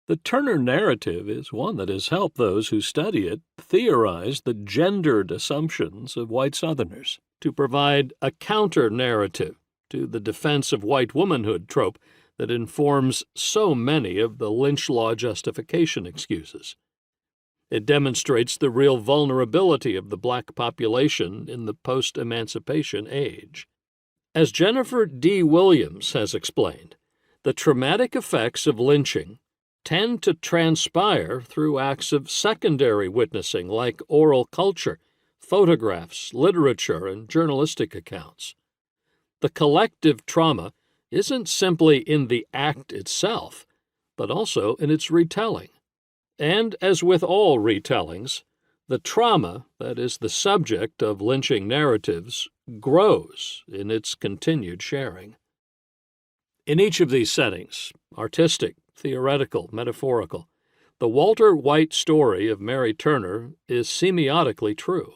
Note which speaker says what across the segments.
Speaker 1: The Turner narrative is one that has helped those who study it theorize the gendered assumptions of white Southerners to provide a counter-narrative to the defense of white womanhood trope that informs so many of the lynch law justification excuses. It demonstrates the real vulnerability of the black population in the post-emancipation age. As Jennifer D. Williams has explained, the traumatic effects of lynching tend to transpire through acts of secondary witnessing like oral culture, photographs, literature, and journalistic accounts. The collective trauma isn't simply in the act itself, but also in its retelling. And as with all retellings, the trauma that is the subject of lynching narratives grows in its continued sharing. In each of these settings, artistic, theoretical, metaphorical, the Walter White story of Mary Turner is semiotically true,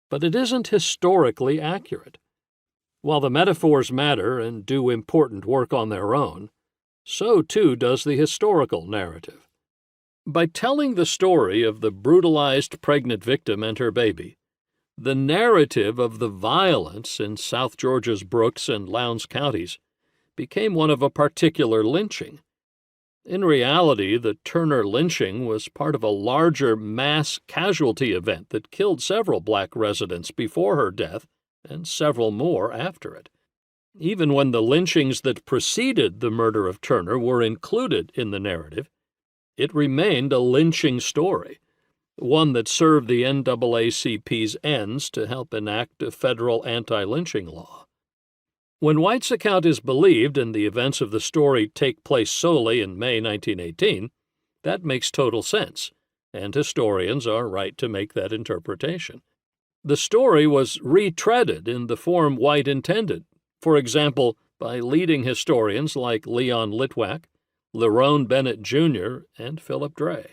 Speaker 1: but it isn't historically accurate. While the metaphors matter and do important work on their own, so too does the historical narrative. By telling the story of the brutalized pregnant victim and her baby, the narrative of the violence in South Georgia's Brooks and Lowndes counties became one of a particular lynching. In reality, the Turner lynching was part of a larger mass casualty event that killed several black residents before her death and several more after it. Even when the lynchings that preceded the murder of Turner were included in the narrative, it remained a lynching story, one that served the NAACP's ends to help enact a federal anti-lynching law. When White's account is believed and the events of the story take place solely in May 1918, that makes total sense, and historians are right to make that interpretation. The story was retreaded in the form White intended, for example, by leading historians like Leon Litwack, Lerone Bennett Jr., and Philip Dray.